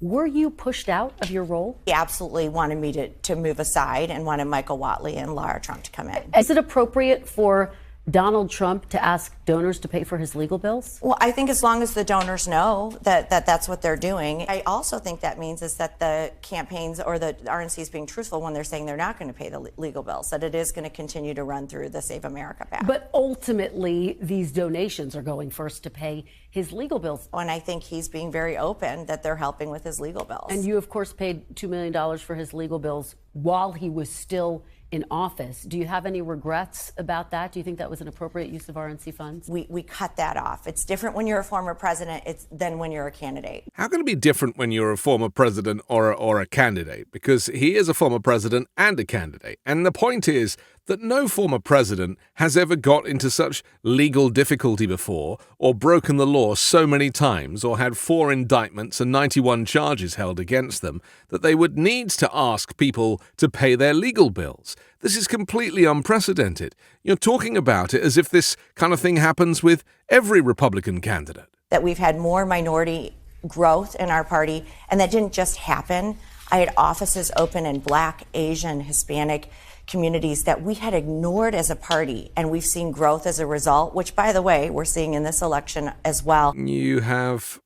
Were you pushed out of your role? He absolutely wanted me to move aside and wanted Michael Whatley and Lara Trump to come in. Is it appropriate for Donald Trump to ask donors to pay for his legal bills? Well, I think as long as the donors know that that's what they're doing. I also think that means is that the campaigns or the RNC is being truthful when they're saying they're not going to pay the legal bills, that it is going to continue to run through the Save America PAC. But ultimately, these donations are going first to pay his legal bills. And I think he's being very open that they're helping with his legal bills. And you, of course, paid $2 million for his legal bills while he was still in office. Do you have any regrets about that? Do you think that was an appropriate use of RNC funds? We cut that off. It's different when you're a former president than when you're a candidate. How can it be different when you're a former president or a candidate? Because he is a former president and a candidate. And the point is that no former president has ever got into such legal difficulty before or broken the law so many times or had 4 indictments and 91 charges held against them that they would need to ask people to pay their legal bills. This is completely unprecedented. You're talking about it as if this kind of thing happens with every Republican candidate. That we've had more minority growth in our party, and that didn't just happen. I had offices open in Black, Asian, Hispanic communities that we had ignored as a party, and we've seen growth as a result, which, by the way, we're seeing in this election as well. You have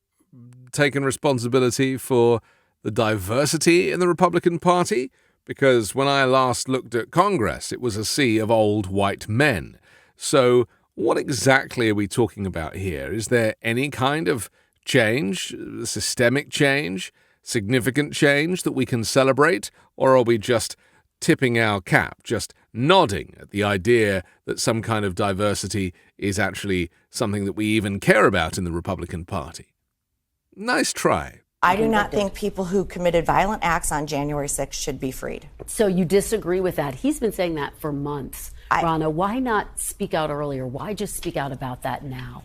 taken responsibility for the diversity in the Republican Party, because when I last looked at Congress, it was a sea of old white men. So what exactly are we talking about here? Is there any kind of change, systemic change, significant change that we can celebrate, or are we just tipping our cap, just nodding at the idea that some kind of diversity is actually something that we even care about in the Republican Party? Nice try. I do not think people who committed violent acts on January 6th should be freed. So you disagree with that? He's been saying that for months. Ronna, why not speak out earlier? Why just speak out about that now?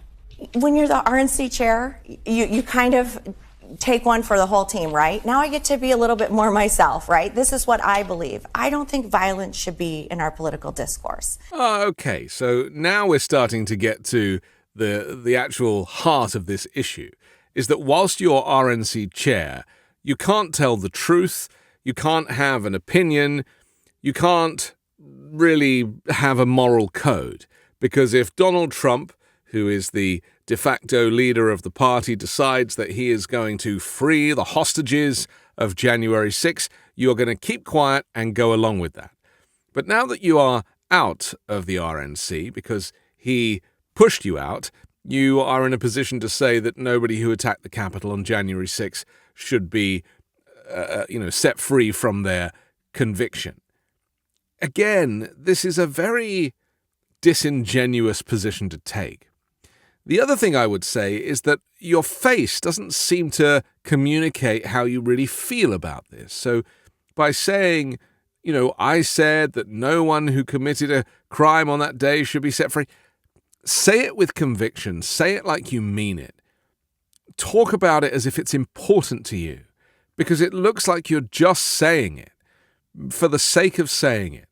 When you're the RNC chair, you kind of take one for the whole team, right? Now I get to be a little bit more myself, right? This is what I believe. I don't think violence should be in our political discourse. Okay, so now we're starting to get to the actual heart of this issue, is that whilst you're RNC chair, you can't tell the truth, you can't have an opinion, you can't really have a moral code. Because if Donald Trump, who is the de facto leader of the party, decides that he is going to free the hostages of January 6th, you're going to keep quiet and go along with that. But now that you are out of the RNC, because he pushed you out, you are in a position to say that nobody who attacked the Capitol on January 6th should be, set free from their conviction. Again, this is a very disingenuous position to take. The other thing I would say is that your face doesn't seem to communicate how you really feel about this. So by saying, I said that no one who committed a crime on that day should be set free, say it with conviction. Say it like you mean it. Talk about it as if it's important to you, because it looks like you're just saying it for the sake of saying it,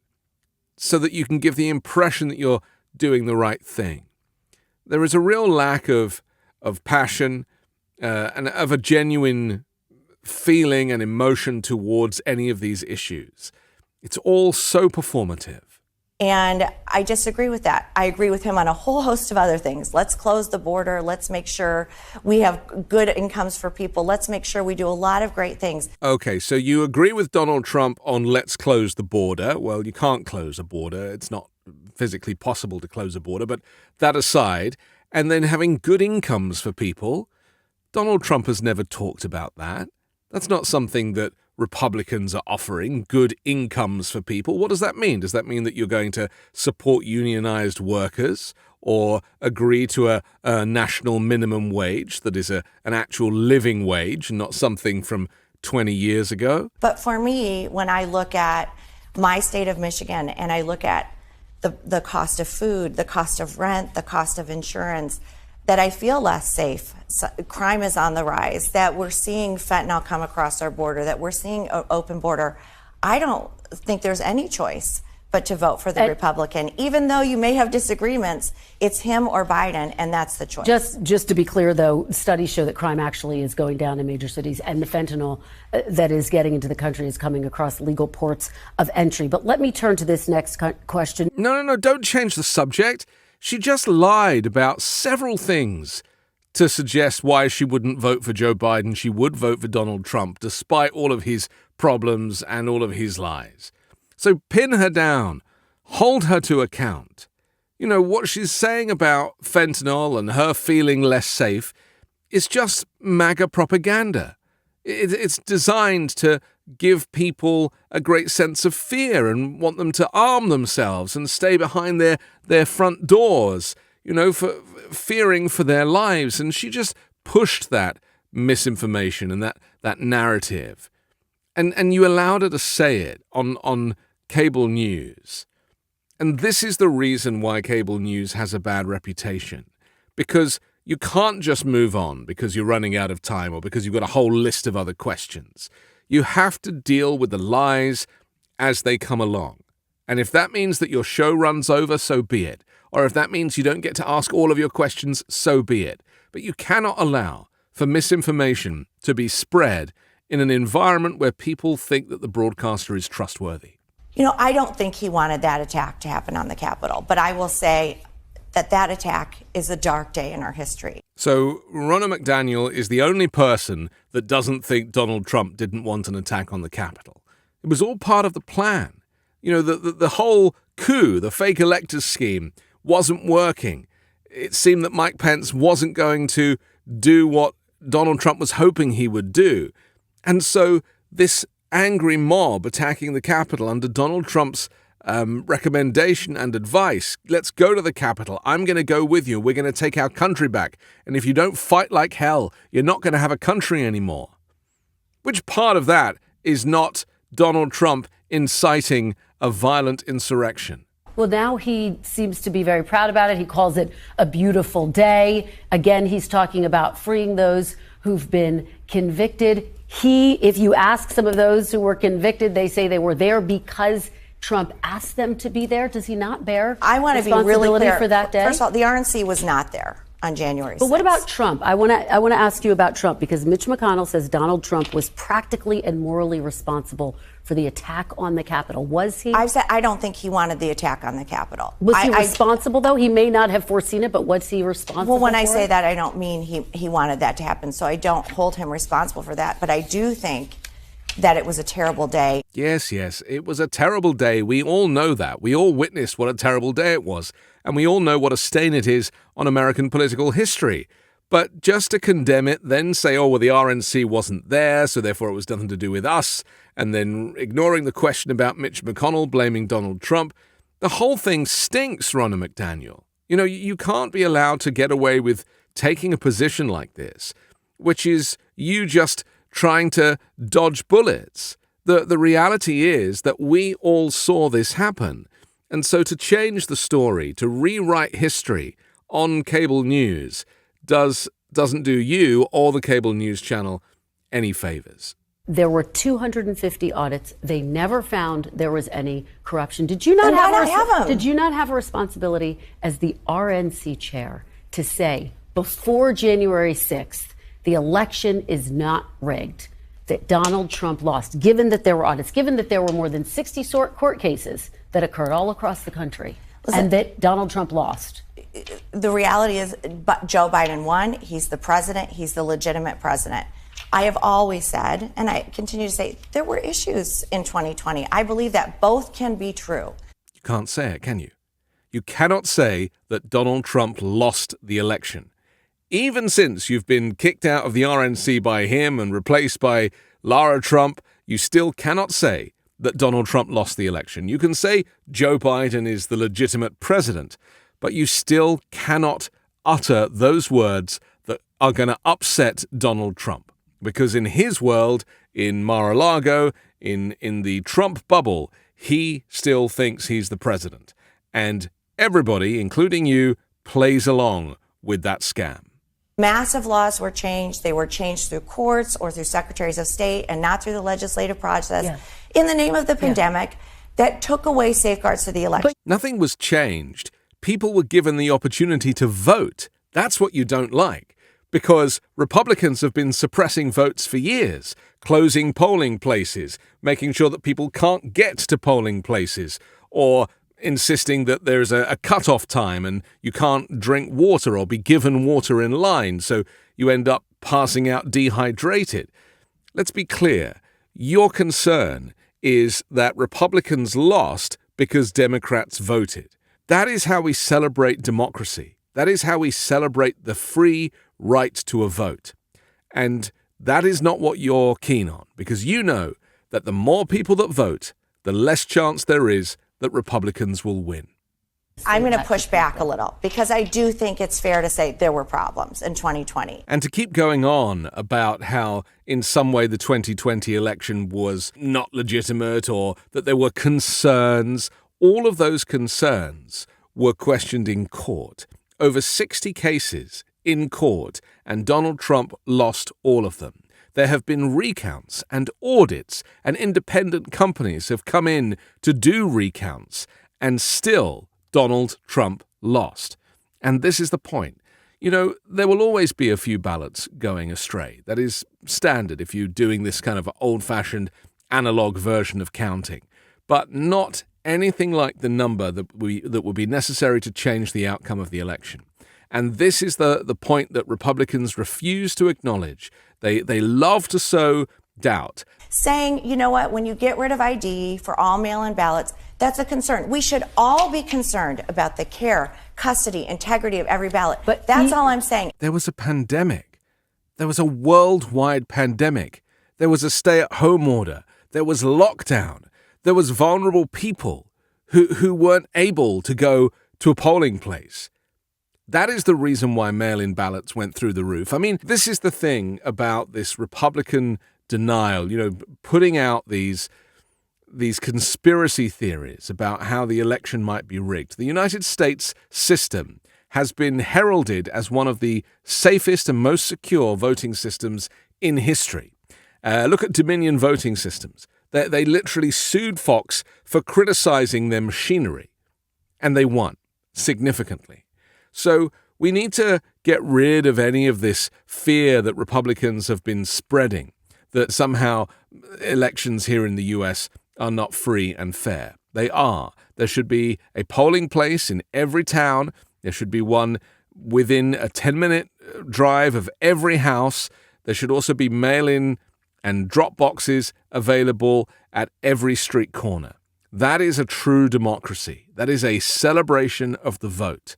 so that you can give the impression that you're doing the right thing. There is a real lack of passion and of a genuine feeling and emotion towards any of these issues. It's all so performative. And I disagree with that. I agree with him on a whole host of other things. Let's close the border. Let's make sure we have good incomes for people. Let's make sure we do a lot of great things. Okay, so you agree with Donald Trump on let's close the border. Well, you can't close a border. It's not physically possible to close a border. But that aside, and then having good incomes for people, Donald Trump has never talked about that. That's not something that Republicans are offering, good incomes for people. What does that mean? Does that mean that you're going to support unionized workers or agree to a national minimum wage that is an actual living wage, not something from 20 years ago? But for me, when I look at my state of Michigan and I look at the cost of food, the cost of rent, the cost of insurance, that I feel less safe. So, crime is on the rise, that we're seeing fentanyl come across our border, that we're seeing an open border. I don't think there's any choice but to vote for the Republican. Even though you may have disagreements, it's him or Biden, and that's the choice. Just to be clear, though, studies show that crime actually is going down in major cities, and the fentanyl that is getting into the country is coming across legal ports of entry. But let me turn to this next question. No, don't change the subject. She just lied about several things to suggest why she wouldn't vote for Joe Biden. She would vote for Donald Trump, despite all of his problems and all of his lies. So pin her down, hold her to account. You know, what she's saying about fentanyl and her feeling less safe is just MAGA propaganda. It's designed to give people a great sense of fear and want them to arm themselves and stay behind their front doors, you know, for fearing for their lives. And she just pushed that misinformation and that narrative. And you allowed her to say it on cable news. And this is the reason why cable news has a bad reputation. Because you can't just move on because you're running out of time or because you've got a whole list of other questions. You have to deal with the lies as they come along. And if that means that your show runs over, so be it. Or if that means you don't get to ask all of your questions, so be it. But you cannot allow for misinformation to be spread in an environment where people think that the broadcaster is trustworthy. You know, I don't think he wanted that attack to happen on the Capitol, but I will say that attack is a dark day in our history. So Ronna McDaniel is the only person that doesn't think Donald Trump didn't want an attack on the Capitol. It was all part of the plan. You know, the whole coup, the fake electors scheme, wasn't working. It seemed that Mike Pence wasn't going to do what Donald Trump was hoping he would do. And so this angry mob attacking the Capitol under Donald Trump's recommendation and advice, let's go to the Capitol. I'm going to go with you. We're going to take our country back. And if you don't fight like hell, you're not going to have a country anymore. Which part of that is not Donald Trump inciting a violent insurrection? Well, now he seems to be very proud about it. He calls it a beautiful day. Again, he's talking about freeing those who've been convicted. If you ask some of those who were convicted, they say they were there because Trump asked them to be there. Does he not bear responsibility for that day? First of all, the RNC was not there on January 6th. But what about Trump? I want to ask you about Trump, because Mitch McConnell says Donald Trump was practically and morally responsible for the attack on the Capitol. Was he? I've said I don't think he wanted the attack on the Capitol. Was he responsible, though? He may not have foreseen it, but was he responsible? Well, when I say it? that, I don't mean he wanted that to happen, so I don't hold him responsible for that. But I do think that it was a terrible day. Yes, it was a terrible day. We all know that. We all witnessed what a terrible day it was. And we all know what a stain it is on American political history. But just to condemn it, then say, oh, well, the RNC wasn't there, so therefore it was nothing to do with us, and then ignoring the question about Mitch McConnell blaming Donald Trump, the whole thing stinks, Ronna McDaniel. You know, you can't be allowed to get away with taking a position like this, which is you just trying to dodge bullets. The reality is that we all saw this happen. And so to change the story, to rewrite history on cable news doesn't do you or the cable news channel any favors. There were 250 audits. They never found there was any corruption. Did you not have a responsibility as the RNC chair to say before January 6th, the election is not rigged, that Donald Trump lost, given that there were audits, given that there were more than 60 court cases that occurred all across the country, and that Donald Trump lost? The reality is Joe Biden won. He's the president. He's the legitimate president. I have always said, and I continue to say, there were issues in 2020. I believe that both can be true. You can't say it, can you? You cannot say that Donald Trump lost the election. Even since you've been kicked out of the RNC by him and replaced by Lara Trump, you still cannot say that Donald Trump lost the election. You can say Joe Biden is the legitimate president, but you still cannot utter those words that are going to upset Donald Trump. Because in his world, in Mar-a-Lago, in the Trump bubble, he still thinks he's the president. And everybody, including you, plays along with that scam. Massive laws were changed. They were changed through courts or through secretaries of state and not through the legislative process in the name of the pandemic. that took away safeguards to the election. Nothing was changed. People were given the opportunity to vote. That's what you don't like. Because Republicans have been suppressing votes for years, closing polling places, making sure that people can't get to polling places, or insisting that there's a cutoff time and you can't drink water or be given water in line, so you end up passing out dehydrated. Let's be clear. Your concern is that Republicans lost because Democrats voted. That is how we celebrate democracy. That is how we celebrate the free right to a vote. And that is not what you're keen on, because you know that the more people that vote, the less chance there is that Republicans will win. I'm going to push back a little, because I do think it's fair to say there were problems in 2020. And to keep going on about how in some way the 2020 election was not legitimate, or that there were concerns, all of those concerns were questioned in court. Over 60 cases in court, and Donald Trump lost all of them. There have been recounts and audits, and independent companies have come in to do recounts, and still Donald Trump lost. And this is the point. You know, there will always be a few ballots going astray. That is standard if you're doing this kind of old-fashioned analog version of counting. But not anything like the number that would be necessary to change the outcome of the election. And this is the point that Republicans refuse to acknowledge. They love to sow doubt. Saying, you know what, when you get rid of ID for all mail-in ballots, that's a concern. We should all be concerned about the care, custody, integrity of every ballot. But that's all I'm saying. There was a pandemic. There was a worldwide pandemic. There was a stay-at-home order. There was lockdown. There was vulnerable people who weren't able to go to a polling place. That is the reason why mail-in ballots went through the roof. I mean, this is the thing about this Republican denial, you know, putting out these conspiracy theories about how the election might be rigged. The United States system has been heralded as one of the safest and most secure voting systems in history. Look at Dominion voting systems. They literally sued Fox for criticizing their machinery, and they won significantly. So we need to get rid of any of this fear that Republicans have been spreading, that somehow elections here in the US are not free and fair. They are. There should be a polling place in every town. There should be one within a 10-minute drive of every house. There should also be mail-in and drop boxes available at every street corner. That is a true democracy. That is a celebration of the vote.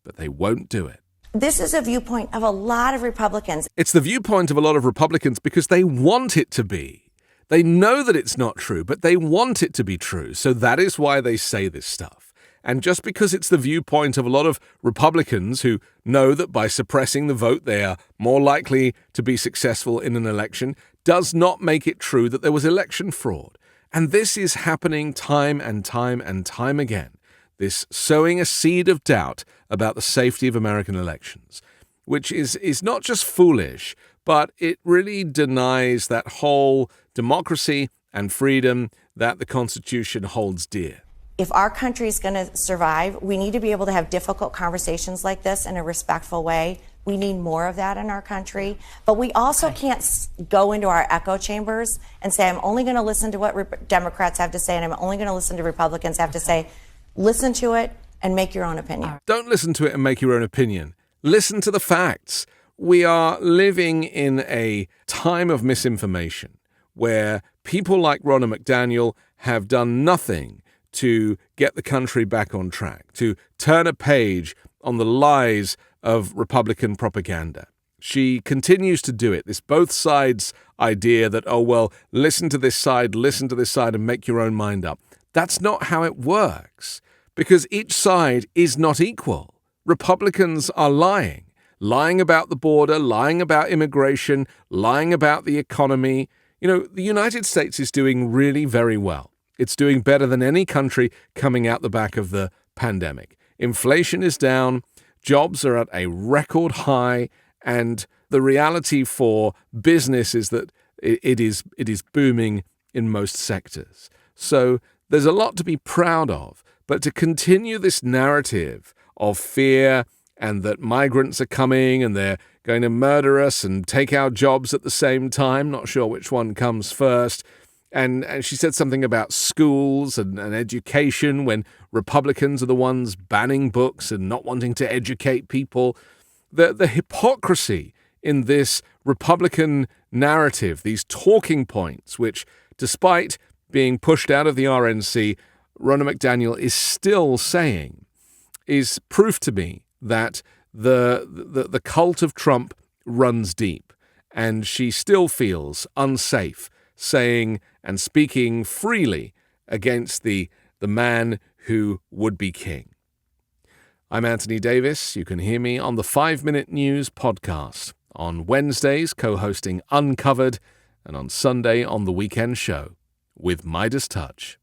But they won't do it. This is a viewpoint of a lot of Republicans. It's the viewpoint of a lot of Republicans because they want it to be. They know that it's not true, but they want it to be true. So that is why they say this stuff. And just because it's the viewpoint of a lot of Republicans who know that by suppressing the vote they are more likely to be successful in an election, does not make it true that there was election fraud. And this is happening time and time and time again. This sowing a seed of doubt about the safety of American elections, which is not just foolish, but it really denies that whole democracy and freedom that the Constitution holds dear. If our country is going to survive, we need to be able to have difficult conversations like this in a respectful way. We need more of that in our country. But we also can't go into our echo chambers and say, I'm only going to listen to what Democrats have to say, and I'm only going to listen to Republicans have to say. Listen to it and make your own opinion. Don't listen to it and make your own opinion. Listen to the facts. We are living in a time of misinformation where people like Ronna McDaniel have done nothing to get the country back on track, to turn a page on the lies of Republican propaganda. She continues to do it, this both sides idea that, oh, well, listen to this side and make your own mind up. That's not how it works, because each side is not equal. Republicans are lying about the border, lying about immigration, lying about the economy. You know, the United States is doing really very well. It's doing better than any country coming out the back of the pandemic. Inflation is down, jobs are at a record high, and the reality for business is that it is booming in most sectors. So there's a lot to be proud of, but to continue this narrative of fear and that migrants are coming and they're going to murder us and take our jobs at the same time, not sure which one comes first. And she said something about schools and education when Republicans are the ones banning books and not wanting to educate people. The hypocrisy in this Republican narrative, these talking points, which despite being pushed out of the RNC, Ronna McDaniel is still saying, is proof to me that the cult of Trump runs deep, and she still feels unsafe saying and speaking freely against the man who would be king. I'm Anthony Davis. You can hear me on the 5 Minute News podcast, on Wednesdays co-hosting Uncovered, and on Sunday on The Weekend Show with Midas Touch.